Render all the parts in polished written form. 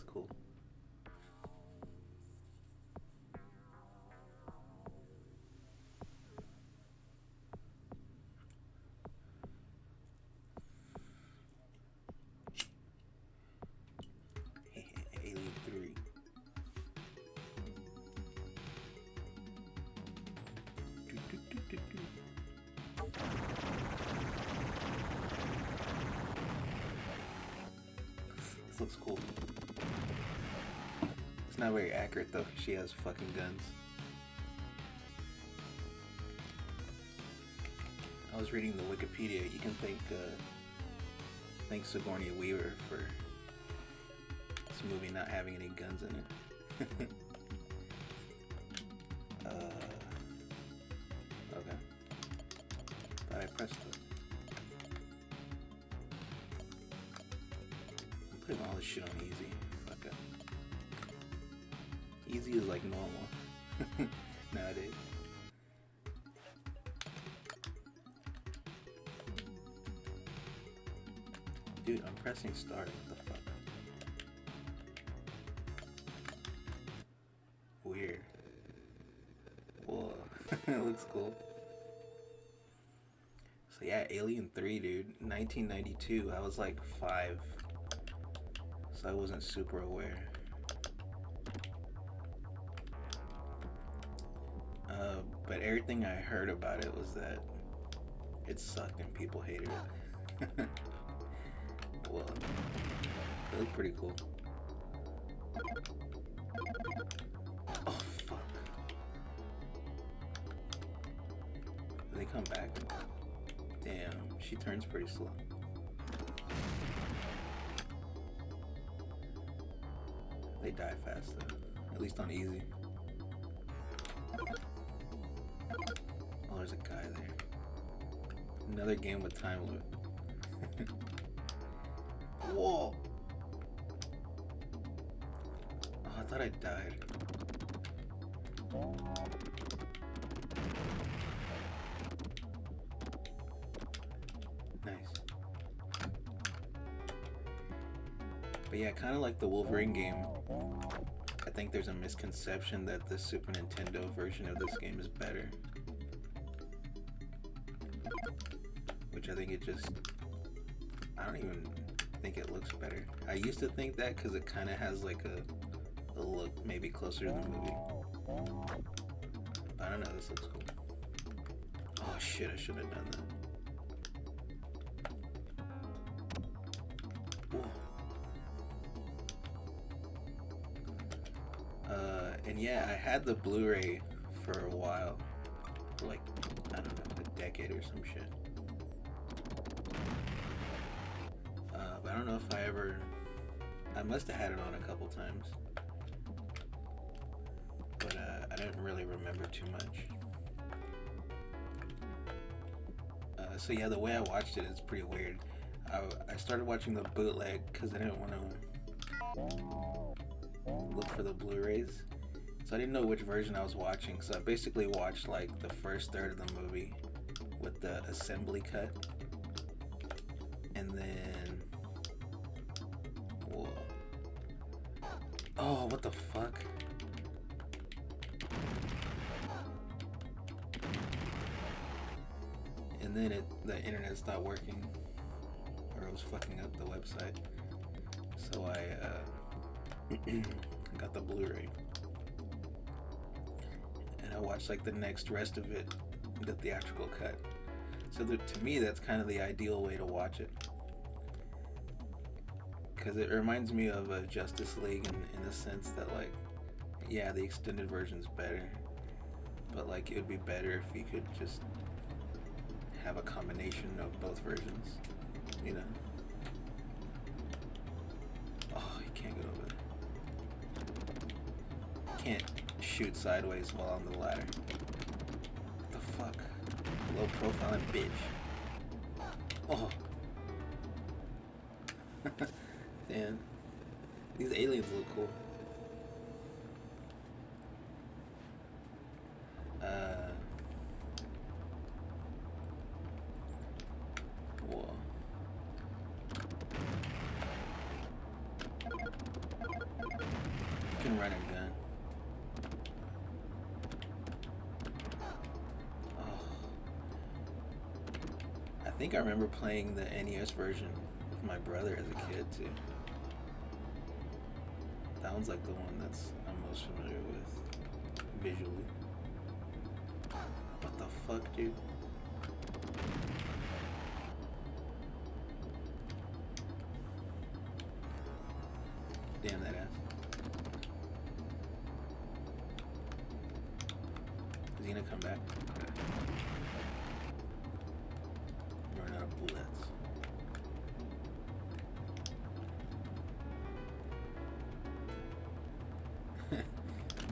That's cool. Alien 3. This looks cool. It's not very accurate though, 'cause she has fucking guns. I was reading the Wikipedia. You can thank Sigourney Weaver for this movie not having any guns in it. Okay. Thought I pressed it. I'm putting all this shit on easy. Fuck up. Easy is like normal nowadays. Dude, I'm pressing start. What the fuck? Weird. Whoa. It looks cool. So yeah, Alien 3, dude. 1992. I was like 5. So I wasn't super aware. But everything I heard about it was that it sucked and people hated it. Well, it looked pretty cool. Oh, fuck. Do they come back? Damn, she turns pretty slow. They die fast though, at least on easy. Oh, there's a guy there. Another game with time limit. Whoa! Oh, I thought I died. Nice. But yeah, kind of like the Wolverine game, I think there's a misconception that the Super Nintendo version of this game is better. Which I think it just... I don't even think it looks better. I used to think that because it kind of has like a look maybe closer to the movie. But I don't know, this looks cool. Oh shit, I shouldn't have done that. Whoa. And yeah, I had the Blu-ray for a while. For like, I don't know, a decade or some shit. But I don't know if I must have had it on a couple times. But I didn't really remember too much. So yeah, the way I watched it is pretty weird. I started watching the bootleg because I didn't want to look for the Blu-rays. So I didn't know which version I was watching. So I basically watched like the first third of the movie with the assembly cut. And then... Whoa. Oh, what the fuck? And then the internet stopped working, or it was fucking up the website. So I got the Blu-ray, and I watched like the next rest of it, the theatrical cut. So to me, that's kind of the ideal way to watch it, because it reminds me of Justice League in the sense that like, yeah, the extended version's better, but like it would be better if you could just have a combination of both versions, you know? Oh, you can't get over there. Can't shoot sideways while on the ladder. What the fuck? Low profile and bitch. Oh. Damn. These aliens look cool. Whoa. can run a gun. Oh. I think I remember playing the NES version with my brother as a kid too. That one's like the one that's I'm most familiar with visually. What the fuck, dude? Damn that ass. Is he gonna come back? Okay. Run out of bullets.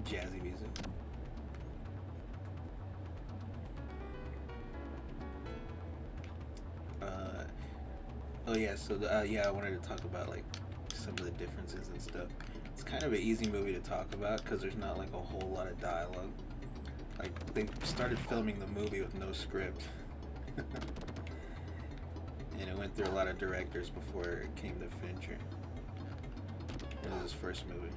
Jazzy music. Oh yeah, so yeah, I wanted to talk about like some of the differences and stuff. It's kind of an easy movie to talk about because there's not like a whole lot of dialogue. Like they started filming the movie with no script, and it went through a lot of directors before it came to Fincher. It was his first movie.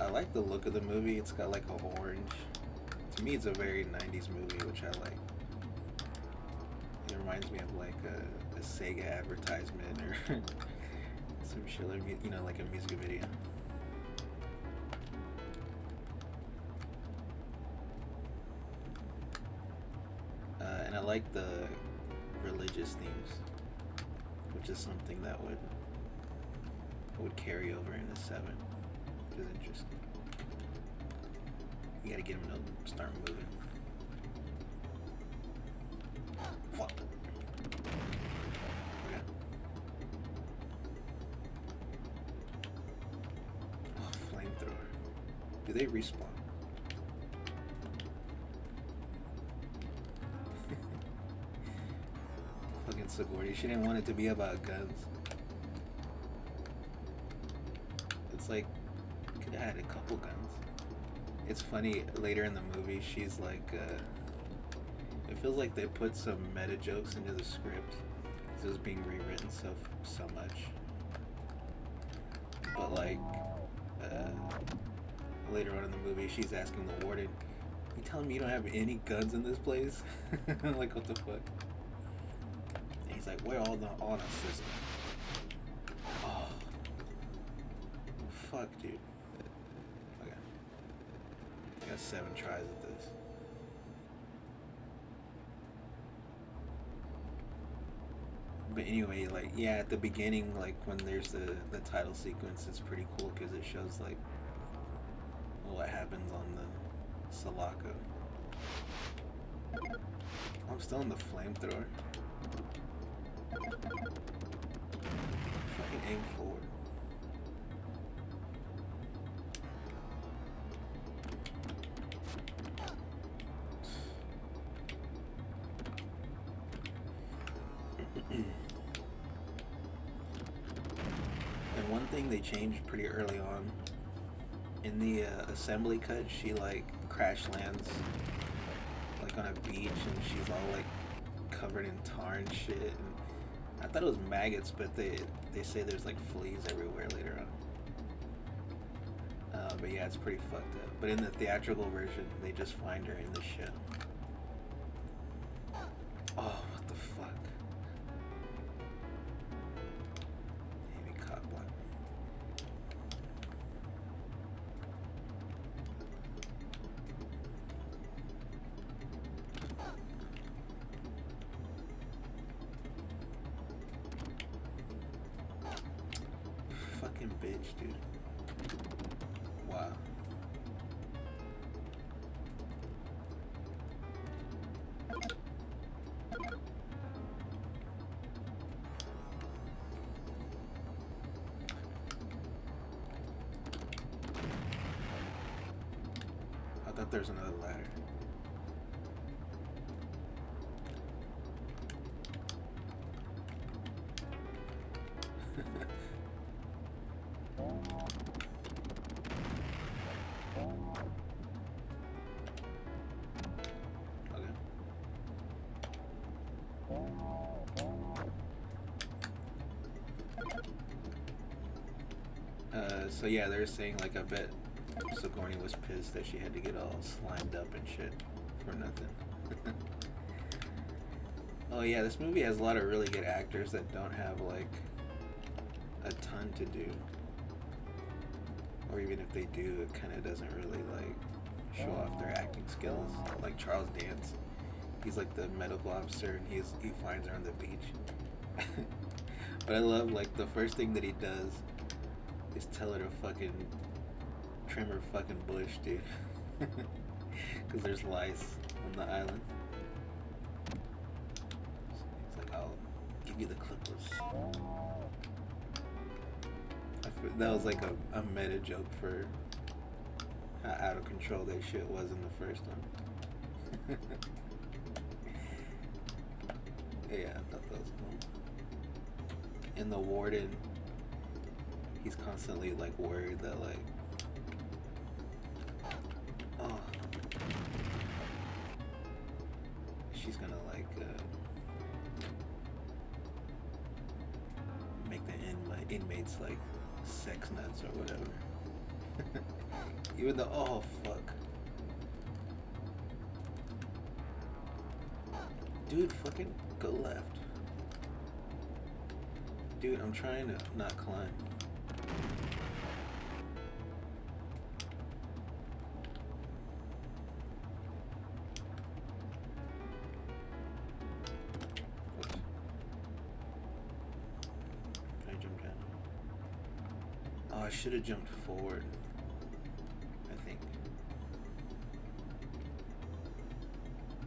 I like the look of the movie. It's got like a orange. To me, it's a very 90s movie, which I like. It reminds me of like a Sega advertisement or some shit like, you know, like a music video. And I like the religious themes, which is something that would carry over into 7, which is interesting. You gotta get him to start moving. Fuck. Okay. Oh, flamethrower. Do they respawn? Fucking Sigourney. She didn't want it to be about guns. It's like, could have had a couple guns. It's funny, later in the movie, she's like, it feels like they put some meta jokes into the script because it was being rewritten so much. But like, later on in the movie, she's asking the warden, "You telling me you don't have any guns in this place?" Like, what the fuck? And he's like, "We're all the honor system." Oh, fuck, dude. Okay, I got 7 tries at this. But anyway, like, yeah, at the beginning, like, when there's the title sequence, it's pretty cool because it shows, like, what happens on the Sulaco. I'm still in the flamethrower. Fucking aim forward. And one thing they changed pretty early on, in the assembly cut, she like crash lands like on a beach and she's all like covered in tar and shit. And I thought it was maggots, but they say there's like fleas everywhere later on. But yeah, it's pretty fucked up. But in the theatrical version, they just find her in the ship. Oh, what the fuck? Heavy cock block. Fucking bitch, dude. Wow. I thought there's another ladder. Okay. So yeah, they're saying like I bet Sigourney was pissed that she had to get all slimed up and shit for nothing. Oh yeah, this movie has a lot of really good actors that don't have like a ton to do, or even if they do, it kind of doesn't really like show off their acting skills. Like Charles Dance, he's like the medical officer, and he finds her on the beach. But I love like the first thing that he does is tell her to fucking trim her fucking bush, dude. Because there's lice on the island. It's like, I'll give you the clippers. That was like a meta joke for how out of control that shit was in the first one. Yeah, I thought that was cool. And the warden, he's constantly like worried that like, oh, she's gonna like make the inmates like sex nuts or whatever. Even though, oh fuck, dude, fucking go left. Dude, I'm trying to not climb. Oops. Can I jump down? Oh, I should have jumped forward, I think.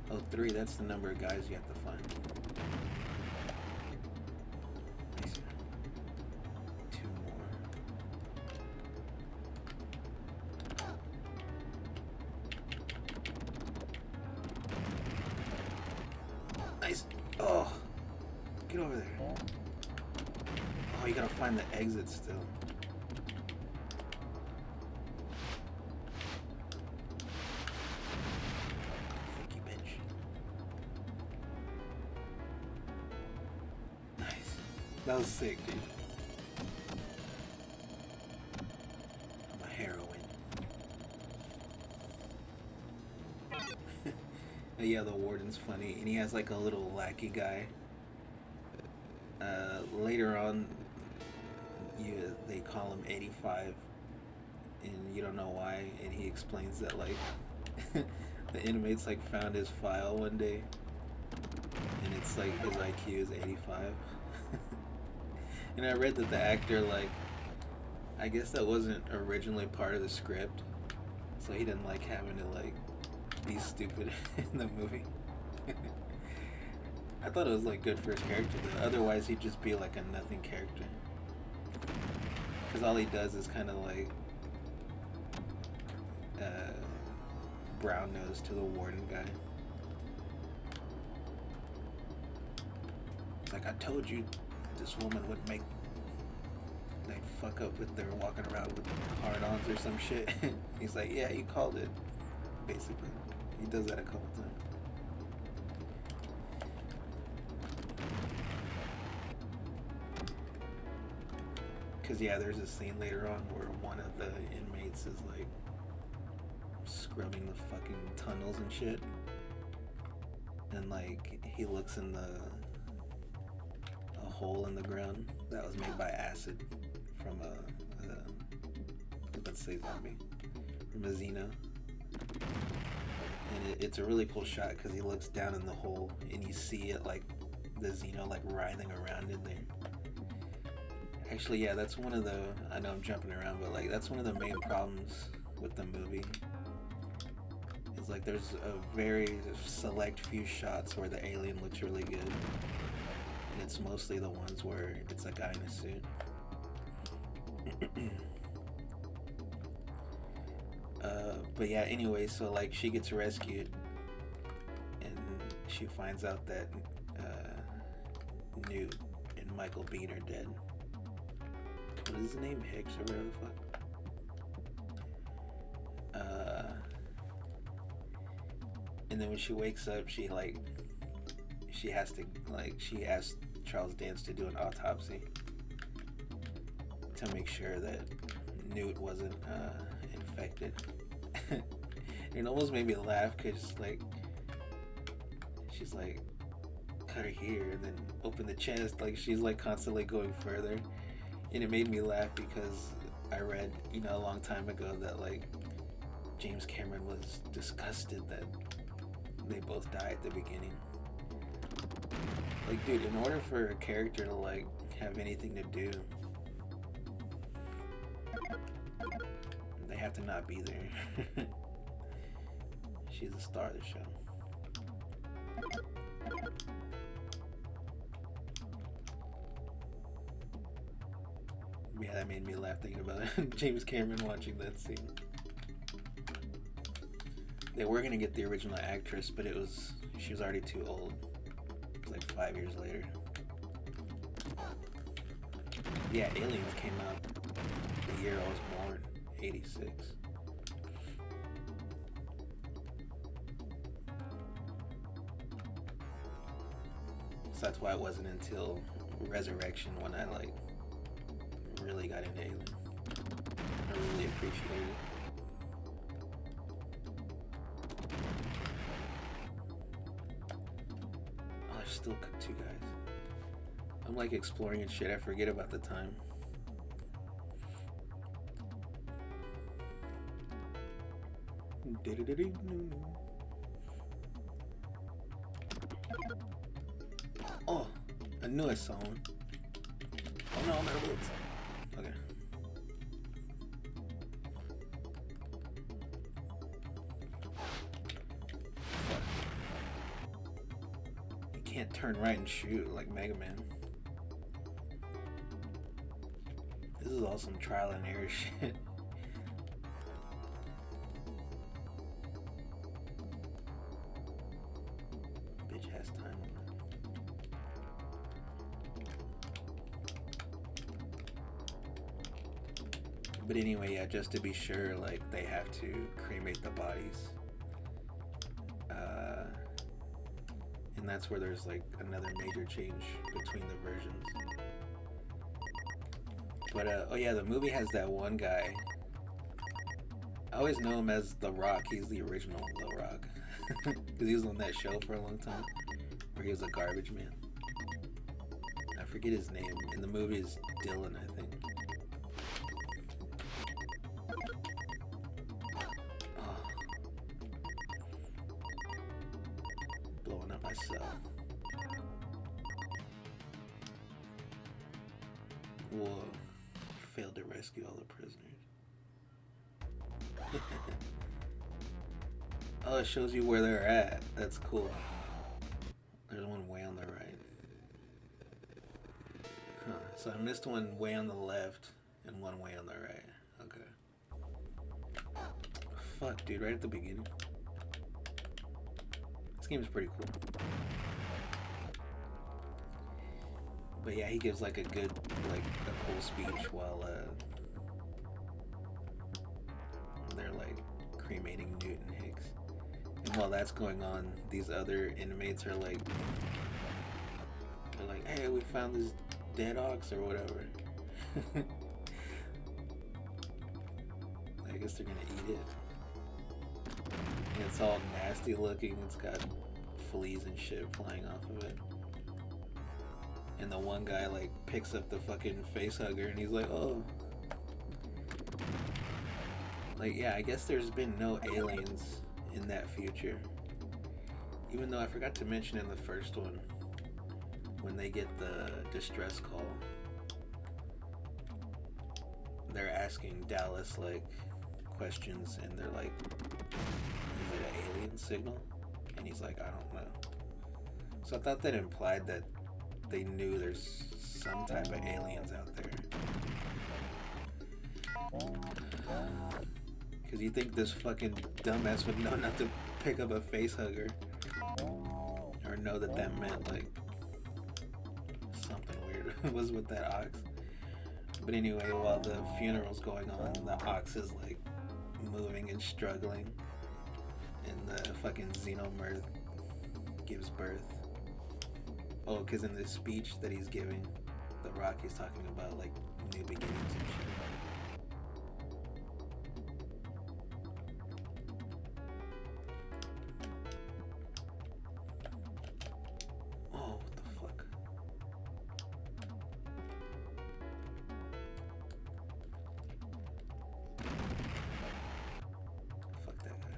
Oh, 3, that's the number of guys you have to find. Nice. 2 more. Nice. Oh, get over there. Oh, you gotta find the exit still. That was sick, dude. I'm a heroine. Yeah, the warden's funny, and he has like a little lackey guy. Later on, they call him 85, and you don't know why. And he explains that like the inmates like found his file one day, and it's like his IQ is 85. And I read that the actor, like, I guess that wasn't originally part of the script, so he didn't like having to like be stupid in the movie. I thought it was like good for his character though. Otherwise he'd just be like a nothing character, because all he does is kind of like brown nose to the warden guy. It's like, I told you this woman would make, they'd fuck up with their walking around with hard-ons or some shit. He's like, yeah, you called it. Basically, he does that a couple times. Cause yeah, there's a scene later on where one of the inmates is like scrubbing the fucking tunnels and shit, and like he looks in a hole in the ground that was made by acid from let's say zombie, from a Xeno. And it's a really cool shot because he looks down in the hole and you see it like the Xeno like writhing around in there. Actually, yeah, that's one of the, I know I'm jumping around, but like that's one of the main problems with the movie. It's like there's a very select few shots where the alien looks really good, and it's mostly the ones where it's a guy in a suit. But yeah, anyway, so like she gets rescued and she finds out that Newt and Michael Bean are dead. What is his name? Hicks or whatever the fuck. And then when she wakes up, she she asked Charles Dance to do an autopsy to make sure that Newt wasn't infected. It almost made me laugh because like she's like, cut her here and then open the chest, like she's like constantly going further, and it made me laugh because I read a long time ago that like James Cameron was disgusted that they both died at the beginning. Like, dude, in order for a character to like have anything to do, they have to not be there. She's the star of the show. Yeah, that made me laugh thinking about it. James Cameron watching that scene. They were gonna get the original actress, but she was already too old. It was like 5 years later. Yeah, Aliens came out the year I was born, 86. So that's why it wasn't until Resurrection when I like really got into Alien. I really appreciated it. Oh, there's still two guys. I'm like exploring and shit. I forget about the time. Oh, I knew I saw one. Oh no, I'm out of bullets. Okay. Fuck. You can't turn right and shoot like Mega Man. This is all some trial and error shit. Bitch has time. But anyway, yeah, just to be sure, like, they have to cremate the bodies. And that's where there's, like, another major change between the versions. But, oh yeah, the movie has that one guy. I always know him as The Rock. He's the original The Rock. Because he was on that show for a long time, where he was a garbage man. I forget his name. In the movie is Dylan, I think. Blowing up my cell. Whoa. Failed to rescue all the prisoners. Oh, it shows you where they're at. That's cool. There's one way on the right. Huh. So I missed one way on the left and one way on the right. Okay. Fuck, dude, right at the beginning. This game is pretty cool. But yeah, he gives like a good, like a cool speech while they're like cremating Newt and Hicks. And while that's going on, these other inmates are like, they're like, hey, we found this dead ox or whatever. I guess they're gonna eat it. And it's all nasty looking. It's got fleas and shit flying off of it. And the one guy like picks up the fucking face hugger and he's like, oh. Like, yeah, I guess there's been no aliens in that future. Even though I forgot to mention in the first one, when they get the distress call, they're asking Dallas like questions and they're like, is it an alien signal? And he's like, I don't know. So I thought that implied that they knew there's some type of aliens out there. Because you think this fucking dumbass would know not to pick up a face hugger. Or know that that meant like something weird was with that ox. But anyway, while the funeral's going on, the ox is like moving and struggling. And the fucking xenomorph gives birth. Oh, because in this speech that he's giving, The Rock, he's talking about like new beginnings and shit. Oh, what the fuck? Fuck that guy.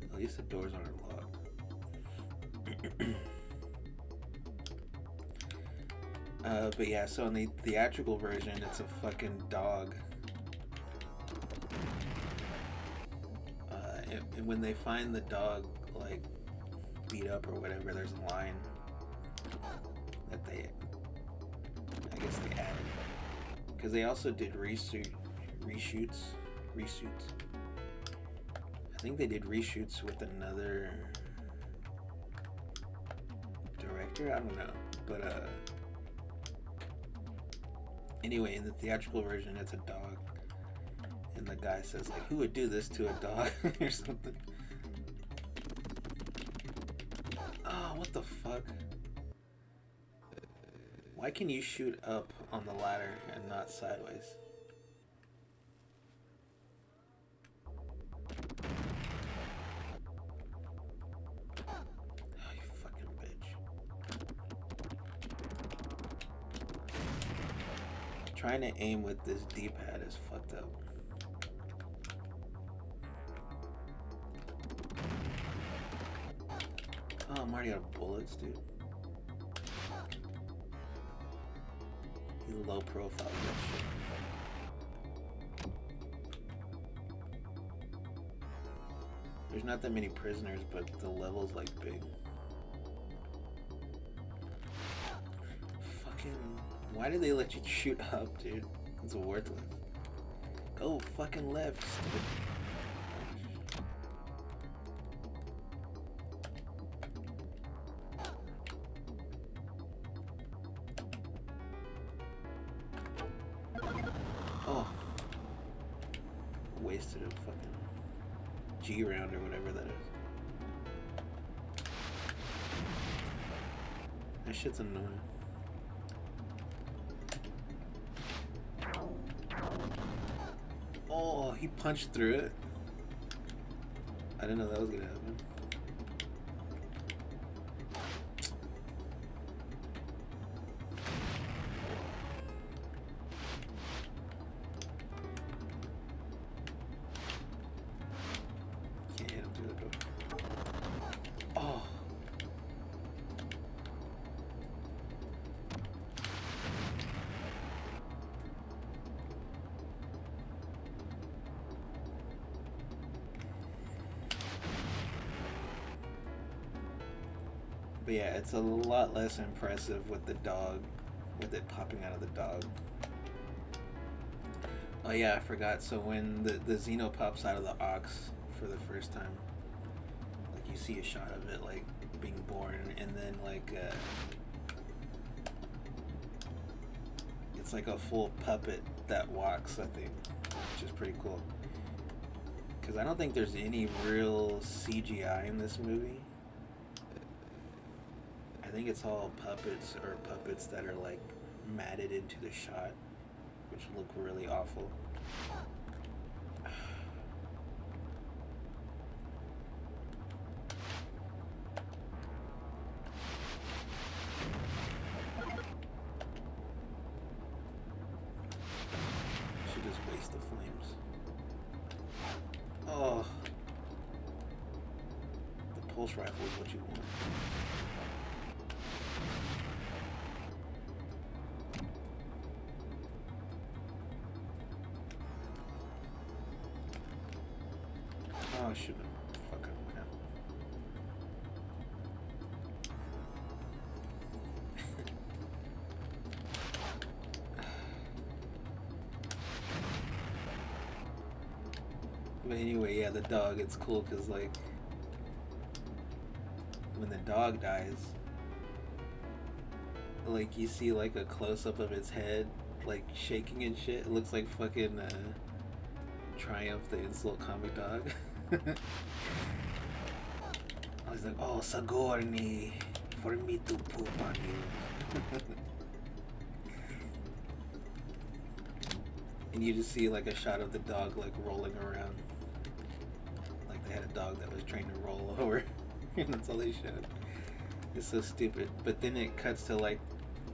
At least the doors aren't locked. But yeah, so in the theatrical version, it's a fucking dog. And when they find the dog, like, beat up or whatever, there's a line that I guess they added. Because they also did reshoots. I think they did reshoots with another director, I don't know. But, anyway, in the theatrical version, it's a dog. And the guy says, like, who would do this to a dog or something? Oh, what the fuck? Why can you shoot up on the ladder and not sideways? Oh, you fucking bitch. Trying to aim with this D-pad is fucked up. Oh, I'm already out of bullets, dude. You low profile that shit. There's not that many prisoners, but the level's like big. Fucking, why did they let you shoot up, dude? It's worthless. Go fucking left, stupid. Oh. Wasted a fucking G round or whatever that is. That shit's annoying. Oh, he punched through it. I didn't know that was gonna happen. Can't hit him through the door. Oh. But yeah, it's a lot less impressive with the dog, with it popping out of the dog. Oh yeah, I forgot. So when the Xeno pops out of the ox for the first time, like you see a shot of it like being born, and then like it's like a full puppet that walks, I think, which is pretty cool. Because I don't think there's any real CGI in this movie. I think it's all puppets or puppets that are like matted into the shot, which look really awful. Should just waste the flames. Oh, the pulse rifle is what you want. Oh, I shouldn't have fucking went out. But anyway, yeah, the dog, it's cool because, like, when the dog dies, Like you see like a close up of its head, like shaking and shit. It looks like fucking Triumph, the insult comic dog. I was like, oh, Sagorni, for me to poop on you. And you just see like a shot of the dog like rolling around. Like they had a dog that was trained to roll over. And that's all they showed. It's so stupid. But then it cuts to like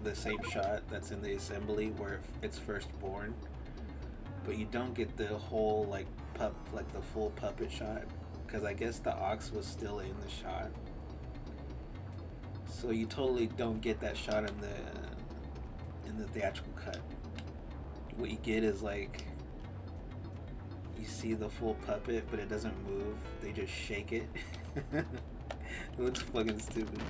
the same shot that's in the assembly where it's first born. But you don't get the whole like the full puppet shot. Because I guess the ox was still in the shot. So you totally don't get that shot in the theatrical cut. What you get is like you see the full puppet, but it doesn't move. They just shake it. It looks fucking stupid.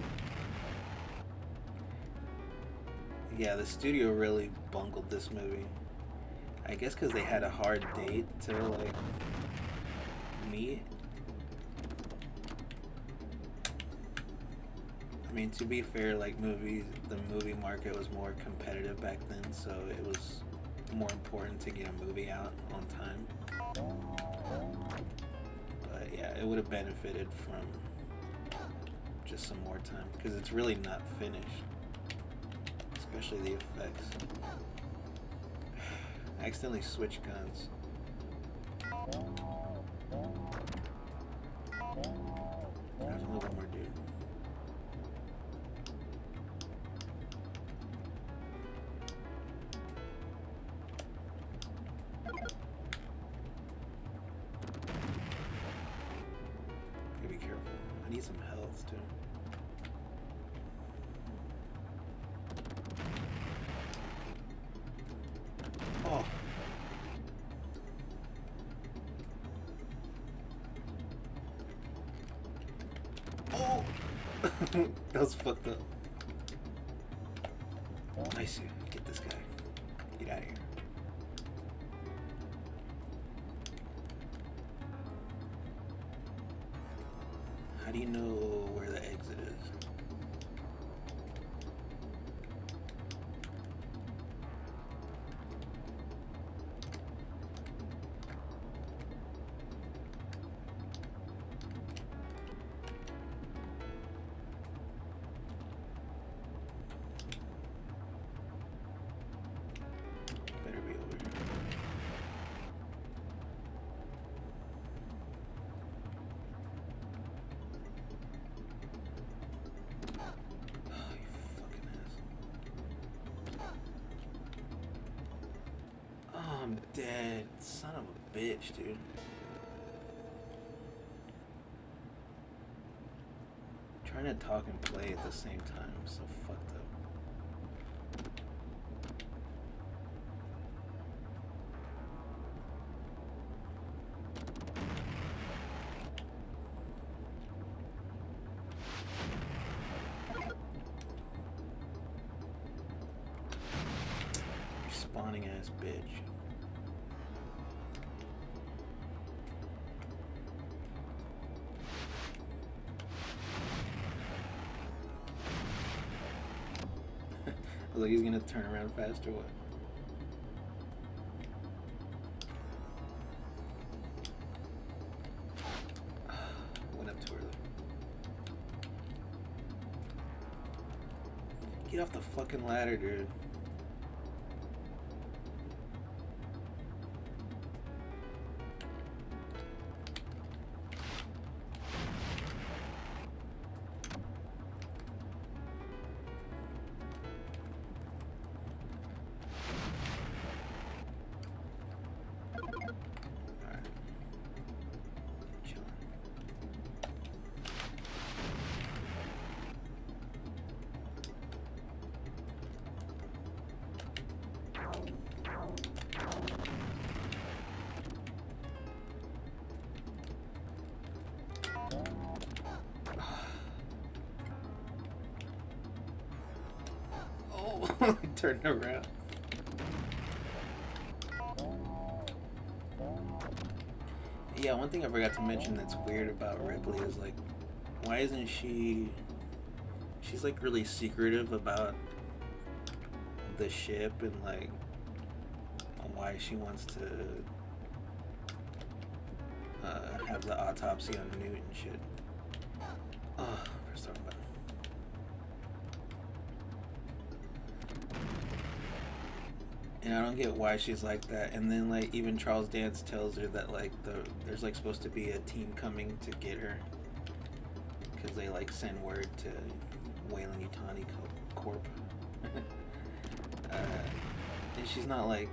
Yeah, the studio really bungled this movie. I guess because they had a hard date to like meet. I mean, to be fair, like the movie market was more competitive back then, so it was more important to get a movie out on time. But yeah, it would have benefited from just some more time because it's really not finished, especially the effects. I accidentally switched guns. There's only one more dude. Gotta be careful. I need some health too. Oh. Oh. That was fucked up. I see. Get this guy. Get out of here. How do you know where the exit is? Better be over here. Oh, you fucking ass. Oh, I'm dead. Son of a bitch, dude. Trying to talk and play at the same time. I'm so fucked up. You spawning ass bitch. I was like, he's gonna turn around fast or what? Went up too early. Get off the fucking ladder, dude. Alright. Chilling. Oh, turned around. Yeah, one thing I forgot to mention that's weird about Ripley is like, why isn't she's like really secretive about the ship and like why she wants to have the autopsy on Newt and shit. Oh, press the wrong button. And I don't get why she's like that. And then like even Charles Dance tells her that like there's like supposed to be a team coming to get her because they like send word to Weyland Yutani Corp. And she's not like,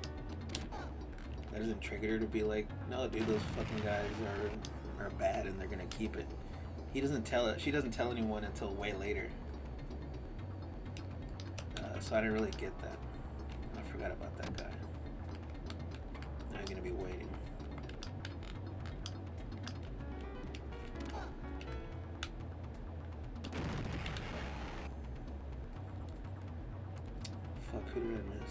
that doesn't trigger her to be like, no dude, those fucking guys are bad and they're gonna keep it. She doesn't tell anyone until way later. So I didn't really get that. I forgot about that guy. I'm gonna be waiting. Fuck, who did I miss?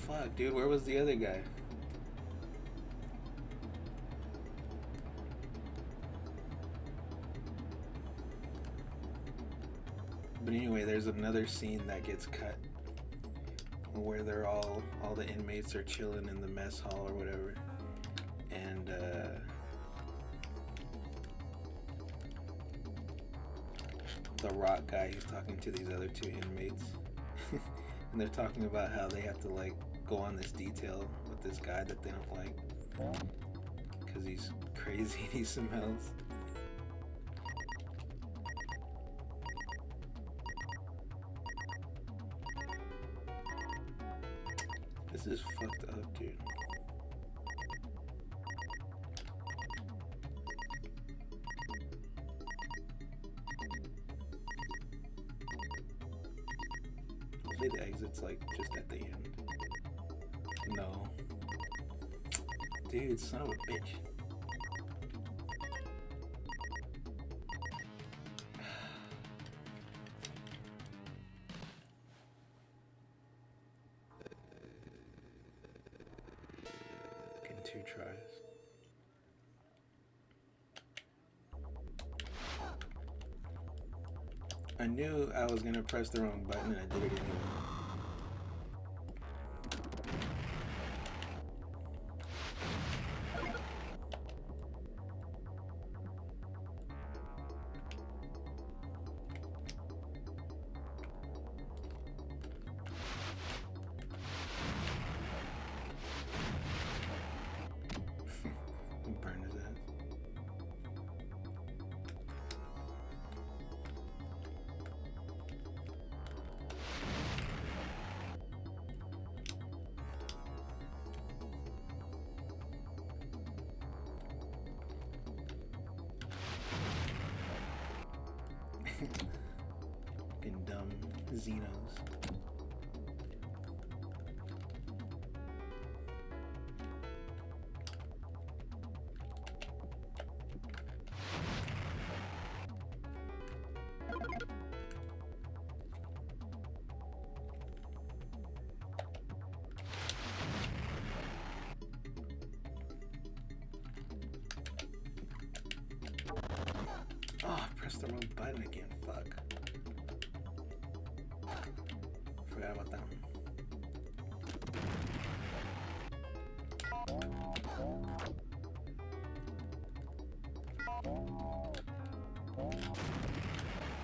Fuck, dude, where was the other guy? But anyway, there's another scene that gets cut where they're all the inmates are chilling in the mess hall or whatever, and the rock guy, he's talking to these other two inmates and they're talking about how they have to like go on this detail with this guy that they don't like because he's crazy and he smells. This is fucked up, dude. Hopefully the exit's like just at the end. No. Dude, son of a bitch. Fucking 2 tries. I knew I was gonna press the wrong button and I did it anyway. Burn his ass. Fucking dumb Xenos. Oh, I pressed the wrong button again. Fuck. Forgot about that one.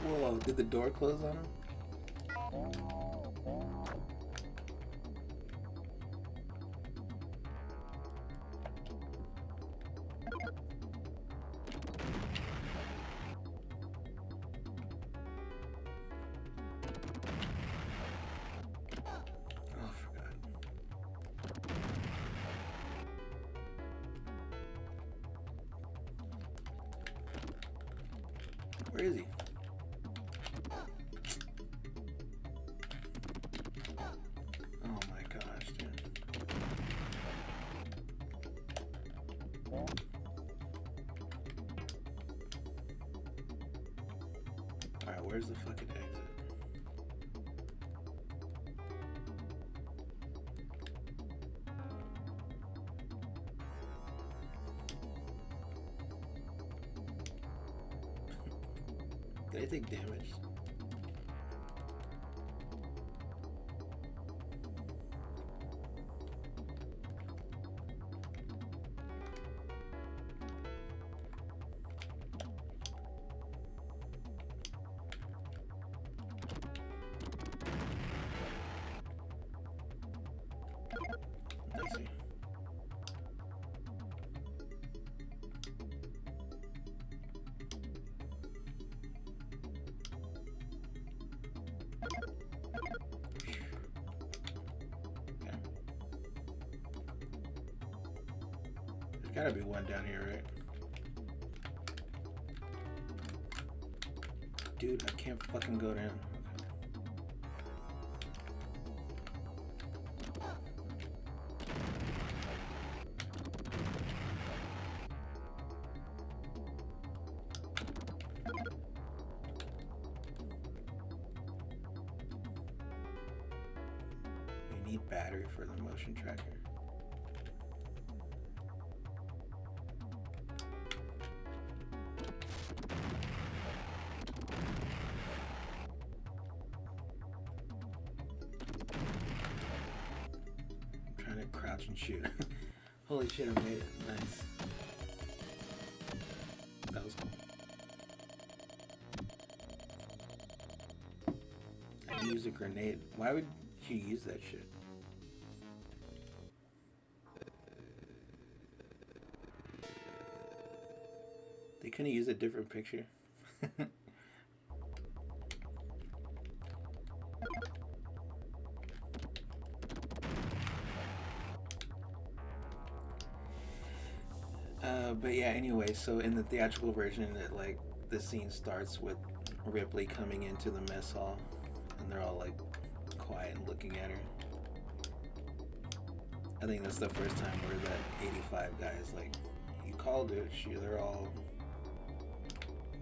Whoa, did the door close on him? Oh, I forgot. Where is he? Oh my gosh, dude. Alright, where's the fucking exit? Did I take damage? I see. Okay. There's gotta be one down here, right? Dude, I can't fucking go down. You need battery for the motion tracker. I'm trying to crouch and shoot. Holy shit, I made it. Nice. That was cool. I use a grenade. Why would you use that shit? They couldn't use a different picture. But yeah, anyway, so in the theatrical version, it, like, the scene starts with Ripley coming into the mess hall, and they're all like quiet and looking at her. I think that's the first time where that 85 guy is like, you called it. They're all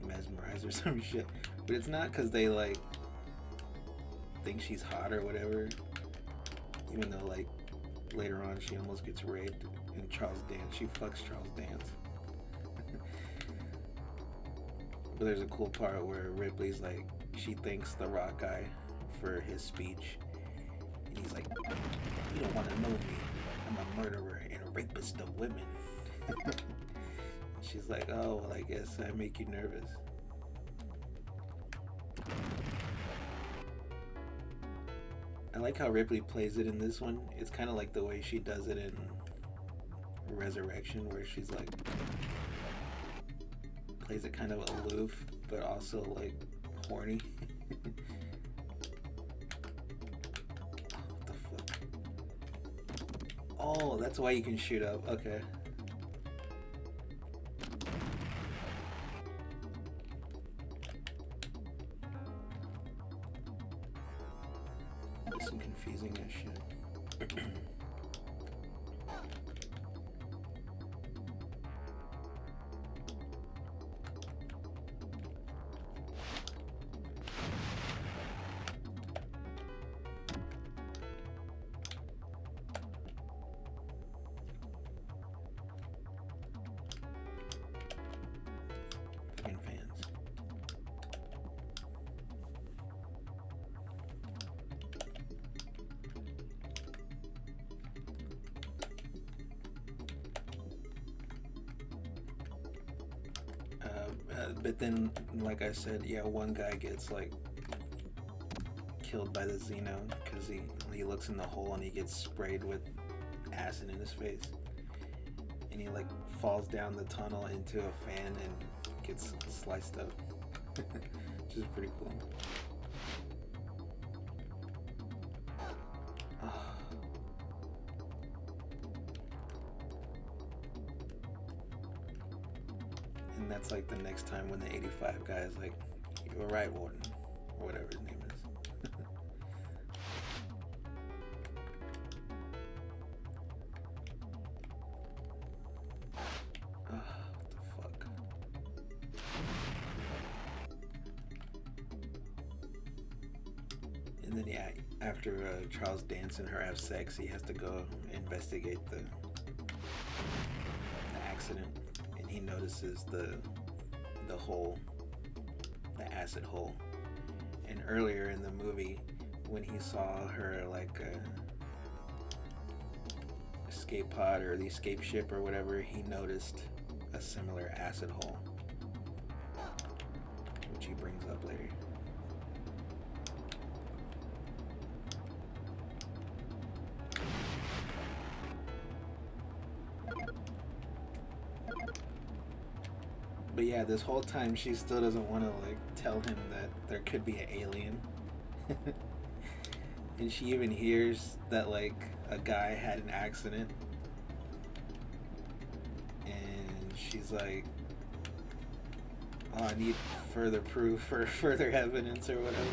mesmerized or some shit. But it's not because they like think she's hot or whatever. Even though like later on she almost gets raped in Charles Dance. She fucks Charles Dance. But there's a cool part where Ripley's like, she thanks the rock guy for his speech. And he's like, you don't want to know me. I'm a murderer and a rapist of women. She's like, oh, well, I guess I make you nervous. I like how Ripley plays it in this one. It's kind of like the way she does it in Resurrection, where she's like, plays it kind of aloof, but also like horny. What the fuck? Oh, that's why you can shoot up. Okay. There's some confusing as shit. but then, like I said, yeah, one guy gets like killed by the Xeno because he looks in the hole and he gets sprayed with acid in his face, and he like falls down the tunnel into a fan and gets sliced up, which is pretty cool. And that's like the next time when the 85 guy is like, "You were right, Warden," or whatever his name is. What the fuck? And then yeah, after Charles Dance and her have sex, he has to go investigate the accident, and he notices the hole, the acid hole. And earlier in the movie, when he saw her like escape pod or the escape ship or whatever, he noticed a similar acid hole, which he brings up later. But yeah, this whole time she still doesn't want to like tell him that there could be an alien. And she even hears that like a guy had an accident, and she's like, "Oh, I need further proof or further evidence or whatever."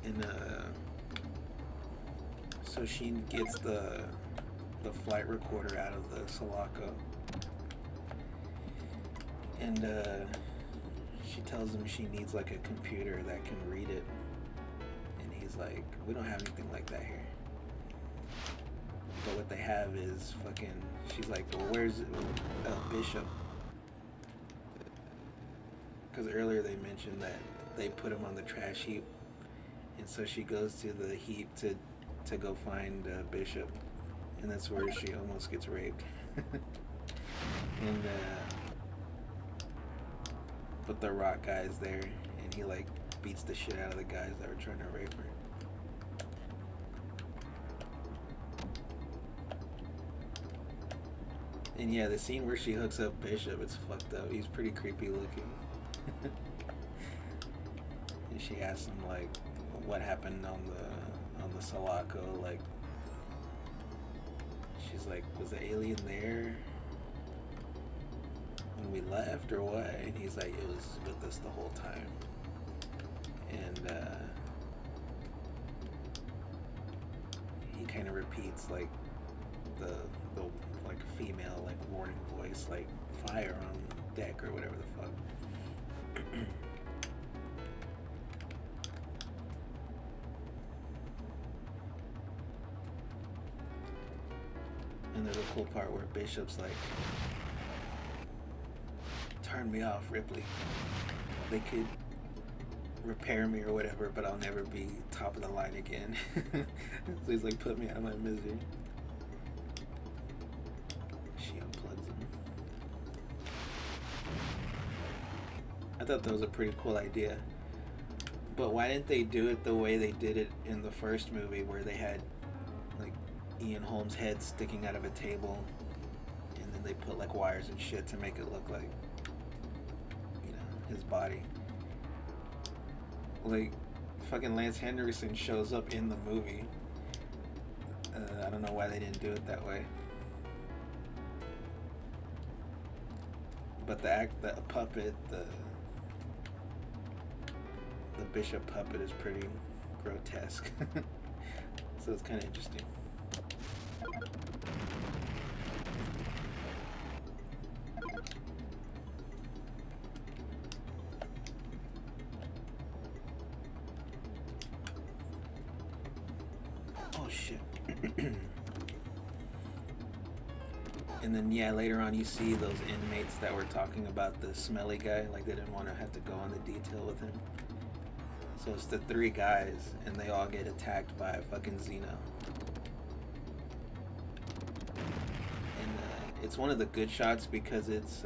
And so she gets the flight recorder out of the Sulaco, and she tells him she needs like a computer that can read it, and he's like, "We don't have anything like that here." But what they have is fucking. She's like, "Well, where's Bishop?" Because earlier they mentioned that they put him on the trash heap, and so she goes to the heap to go find Bishop, and that's where she almost gets raped. And but the rock guy's there, and he like beats the shit out of the guys that were trying to rape her. And yeah, the scene where she hooks up Bishop, it's fucked up. He's pretty creepy looking. And she asks him like, what happened on the Sulaco? Like, she's like, was the alien there when we left or what? And he's like, it was with us the whole time. And he kind of repeats like the like female like warning voice, like fire on deck or whatever the fuck. And there's a cool part where Bishop's like, turn me off, Ripley. They could repair me or whatever, but I'll never be top of the line again. So he's like, put me out of my misery. She unplugs him. I thought that was a pretty cool idea. But why didn't they do it the way they did it in the first movie, where they had like Ian Holmes' head sticking out of a table, and then they put like wires and shit to make it look like, you know, his body. Like, fucking Lance Henriksen shows up in the movie. I don't know why they didn't do it that way. But the puppet, the Bishop puppet is pretty grotesque. So it's kind of interesting. Oh shit. And then yeah, later on you see those inmates that were talking about the smelly guy, like they didn't want to have to go into detail with him. So it's the three guys, and they all get attacked by a fucking Xeno. And it's one of the good shots because it's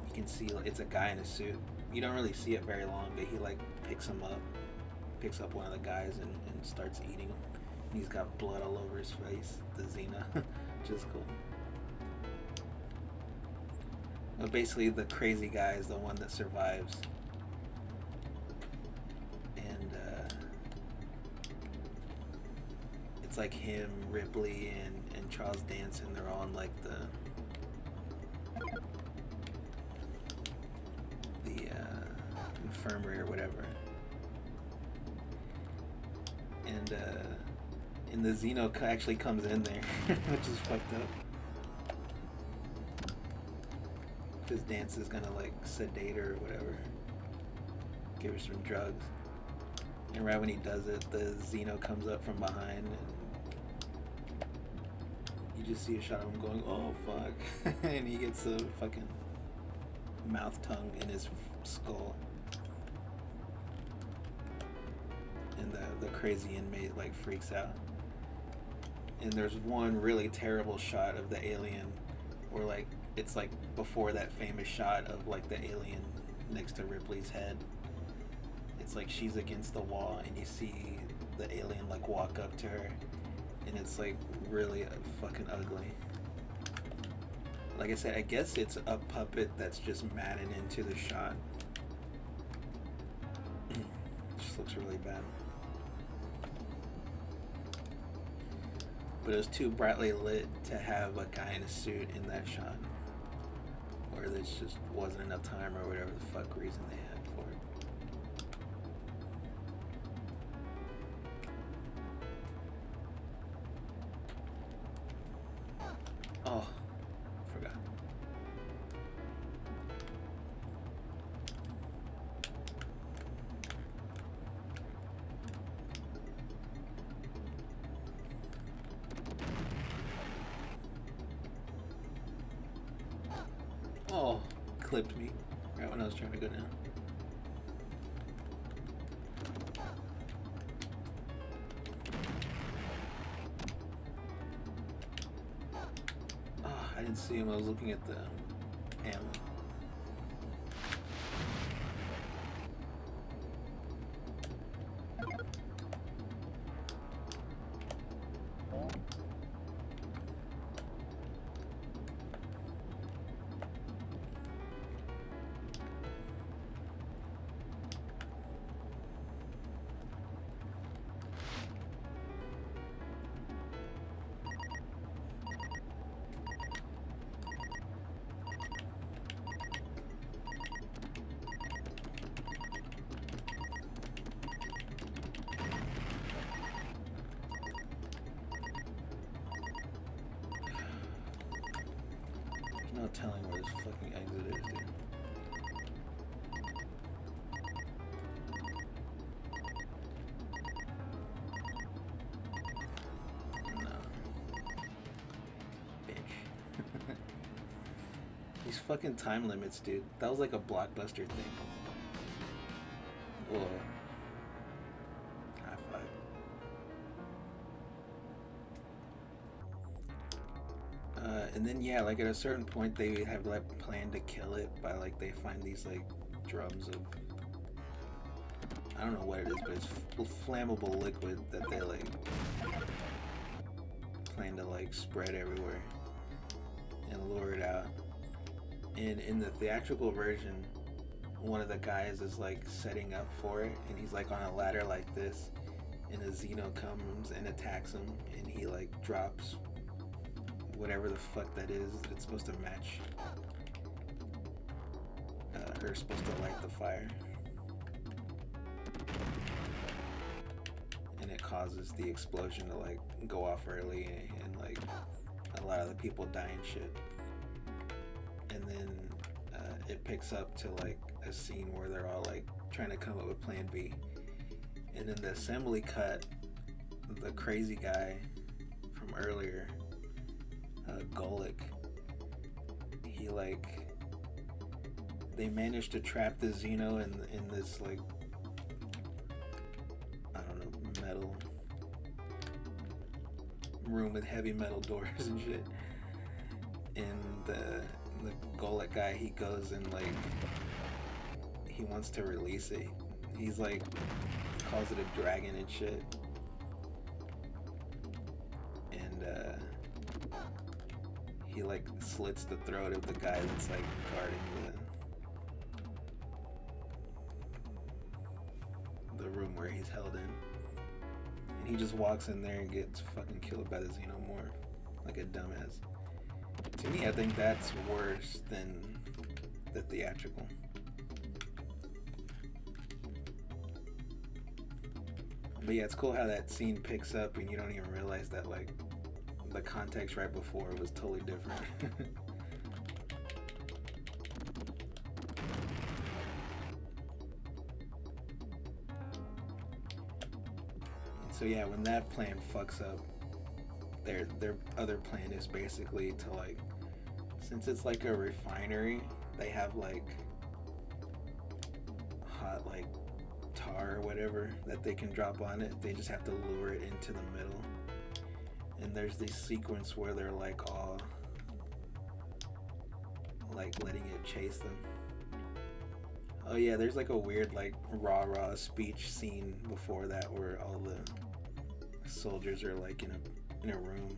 you can see it's a guy in a suit. You don't really see it very long, but he like picks up one of the guys and starts eating him. And he's got blood all over his face, the Xena, which is cool. But basically the crazy guy is the one that survives. And it's like him, Ripley, and Charles Danson, they're all in like the infirmary or whatever. And the Xeno actually comes in there, which is fucked up. Because Dance is gonna like sedate her or whatever, give her some drugs. And right when he does it, the Xeno comes up from behind, and you just see a shot of him going, "Oh fuck!" And he gets a fucking mouth tongue in his skull. And the crazy inmate like freaks out. And there's one really terrible shot of the alien, where like it's like before that famous shot of like the alien next to Ripley's head. It's like she's against the wall, and you see the alien like walk up to her, and it's like really fucking ugly. Like I said, I guess it's a puppet that's just matted into the shot. Just looks really bad. But it was too brightly lit to have a guy in a suit in that shot. Or there just wasn't enough time, or whatever the fuck reason they had for it. Oh, forgot. Oh, clipped me right when I was trying to go down. Oh, I didn't see him. I was looking at the ammo. No telling where this fucking exit is, dude. No. Bitch. These fucking time limits, dude. That was like a Blockbuster thing. Whoa. High five. And then yeah, like at a certain point they have like planned to kill it by like they find these like drums of, I don't know what it is, but it's flammable liquid that they like plan to like spread everywhere and lure it out. And in the theatrical version, one of the guys is like setting up for it, and he's like on a ladder like this, and a Xeno comes and attacks him, and he like drops whatever the fuck that is. It's supposed to match, or supposed to light the fire, and it causes the explosion to like go off early, and like a lot of the people die and shit. And then it picks up to like a scene where they're all like trying to come up with plan B. And in the assembly cut, the crazy guy from earlier Golik. He like they managed to trap the Xeno in this like I don't know metal room with heavy metal doors and shit. And the Golek guy, he goes and like he wants to release it. He's like he calls it a dragon and shit. And he like slits the throat of the guy that's like guarding the room where he's held in. And he just walks in there and gets fucking killed by the Xenomorph like a dumbass. To me, I think that's worse than the theatrical. But yeah, it's cool how that scene picks up and you don't even realize that like the context right before was totally different. So yeah, when that plan fucks up, their other plan is basically to like, since it's like a refinery, they have like hot like tar or whatever that they can drop on it. They just have to lure it into the middle. And there's this sequence where they're like all like letting it chase them. Oh yeah, there's like a weird like rah speech scene before that where all the soldiers are like in a room.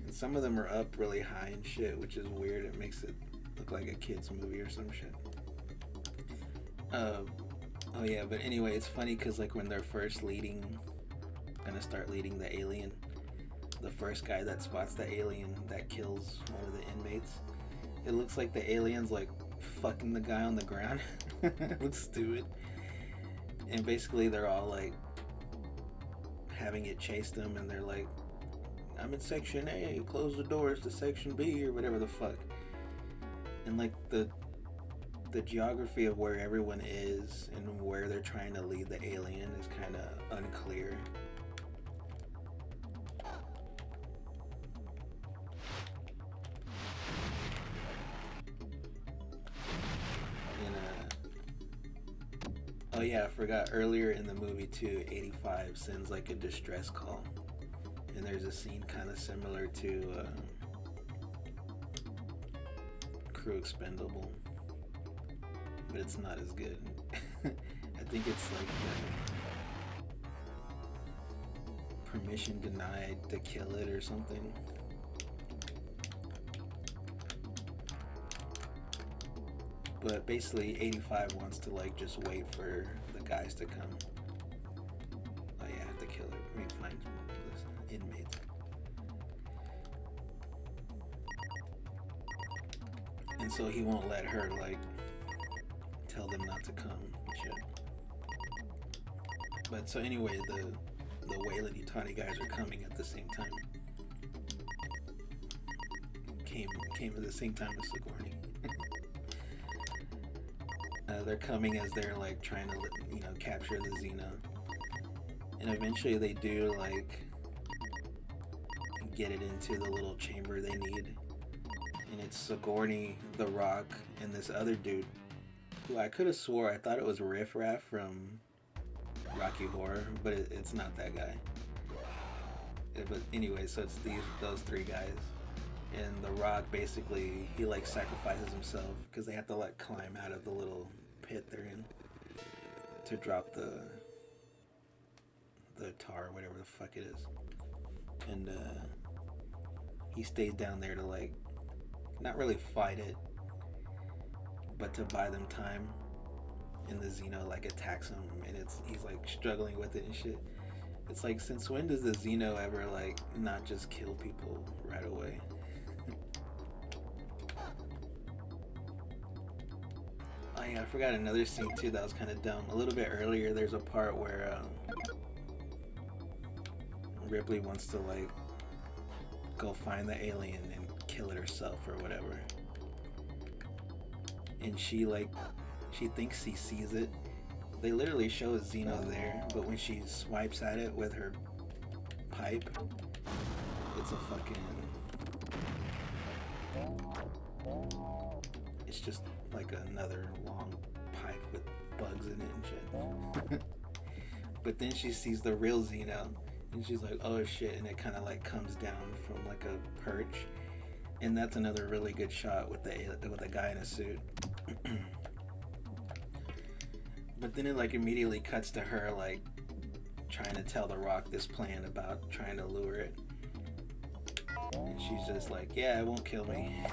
And some of them are up really high and shit, which is weird. It makes it look like a kid's movie or some shit. Oh yeah, but anyway, it's funny because like when they're first gonna start leading the alien, the first guy that spots the alien that kills one of the inmates, it looks like the alien's like fucking the guy on the ground. It looks stupid. And basically they're all like having it chase them, and they're like, I'm in section A, close the doors to section B, or whatever the fuck. And like the geography of where everyone is and where they're trying to lead the alien is kind of unclear. Oh yeah, I forgot, earlier in the movie too, 85 sends like a distress call, and there's a scene kind of similar to Crew Expendable, but it's not as good. I think it's like permission denied to kill it or something. But basically 85 wants to like just wait for the guys to come. Oh yeah, I have to kill her. I mean, find this inmates. And so he won't let her like tell them not to come and shit. But so anyway, the Weyland Yutani guys are coming at the same time. Came at the same time as Sigourney. They're coming as they're like trying to, capture the Xeno, and eventually they do like get it into the little chamber they need, and it's Sigourney, The Rock, and this other dude who I could have swore I thought it was Riff Raff from Rocky Horror, but it's not that guy. But anyway, so it's those three guys. And The Rock basically, he like sacrifices himself because they have to like climb out of the little pit they're in to drop the tar or whatever the fuck it is. And he stays down there to like not really fight it, but to buy them time. And the Xeno like attacks him, and he's like struggling with it and shit. It's like, since when does the Xeno ever like not just kill people right away? Oh yeah, I forgot another scene too that was kind of dumb. A little bit earlier, there's a part where Ripley wants to like go find the alien and kill it herself or whatever, and she thinks she sees it. They literally show a Xeno there, but when she swipes at it with her pipe, it's a fucking It's just like another long pipe with bugs in it and shit. But then she sees the real Xeno, and she's like, "Oh shit!" And it kind of like comes down from like a perch, and that's another really good shot with the guy in a suit. But then it like immediately cuts to her like trying to tell the Rock this plan about trying to lure it, and she's just like, "Yeah, it won't kill me."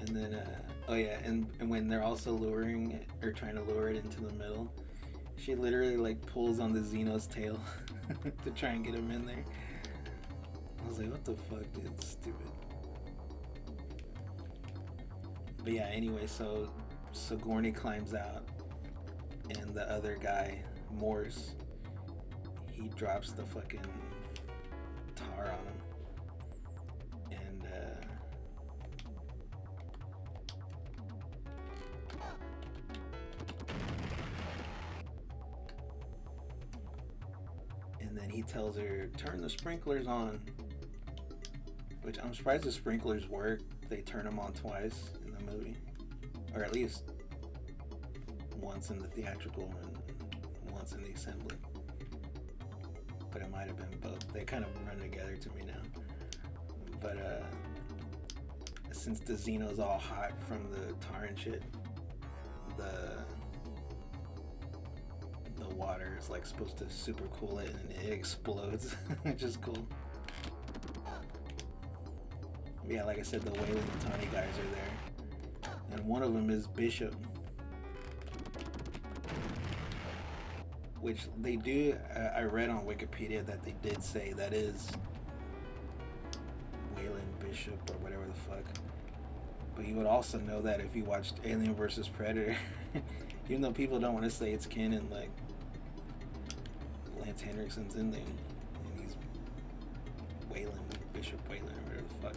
And then, oh yeah, and when they're also luring it, or trying to lure it into the middle, she literally like pulls on the Xeno's tail to try and get him in there. I was like, what the fuck, dude? It's stupid. But yeah, anyway, so Sigourney climbs out, and the other guy, Morse, he drops the fucking tar on him. And then he tells her, turn the sprinklers on. Which I'm surprised the sprinklers work. They turn them on twice in the movie. Or at least once in the theatrical and once in the assembly. But it might have been both. They kind of run together to me now. But since the Xeno's all hot from the tar and shit, the water is like supposed to super cool it, and it explodes, which is cool. Yeah, like I said, the Wayland Yutani guys are there, and one of them is Bishop, which they do. I read on Wikipedia that they did say that is Wayland Bishop or whatever the fuck. But you would also know that if you watched Alien vs. Predator. Even though people don't want to say it's canon, like Lance Henriksen's in there, and he's Wayland, Bishop Wayland, or whatever the fuck.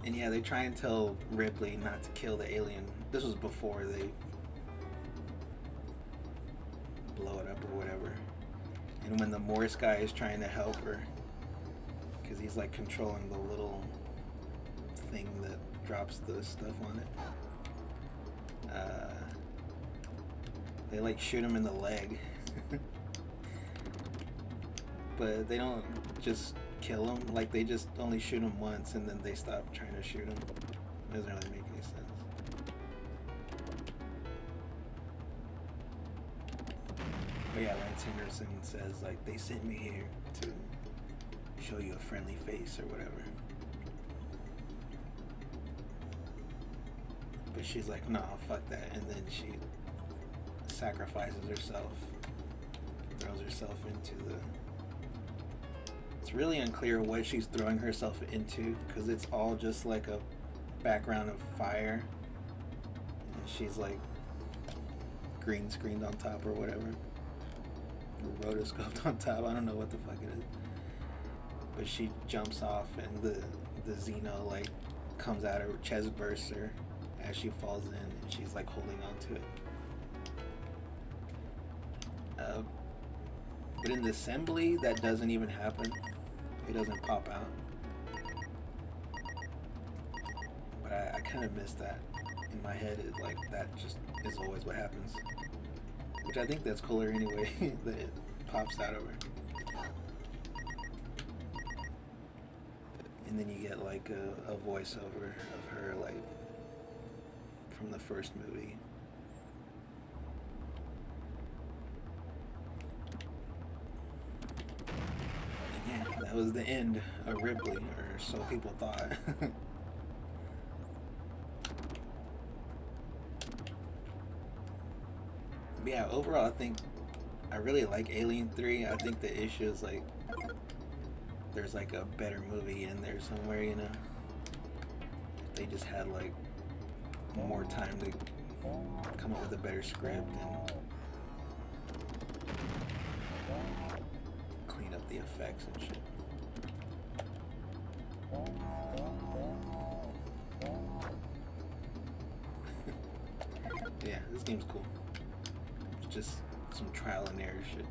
And yeah, they try and tell Ripley not to kill the alien. This was before they blow it up or whatever. And when the Morse guy is trying to help her, because he's like controlling the little thing that drops the stuff on it, they like shoot him in the leg. But they don't just kill him, like they just only shoot him once and then they stop trying to shoot him. It doesn't really make any sense. But yeah, Lance Henderson says like, they sent me here to show you a friendly face or whatever. But she's like, nah, fuck that. And then she sacrifices herself, throws herself into the... It's really unclear what she's throwing herself into, because it's all just like a background of fire. And she's like green screened on top or whatever. Or rotoscoped on top. I don't know what the fuck it is. But she jumps off and the Xeno like comes out, her chest bursts her as she falls in, and she's like holding on to it. But in the assembly, that doesn't even happen. It doesn't pop out. But I kind of missed that. In my head, it, like, that just is always what happens. Which I think that's cooler anyway, that it pops out of her. And then you get like a voiceover of her like from the first movie. And yeah, that was the end of Ripley, or so people thought. But yeah, overall I really like Alien 3. I think the issue is like there's like a better movie in there somewhere, you know. They just had like more time to come up with a better script and clean up the effects and shit. Yeah, this game's cool. It's just some trial and error shit.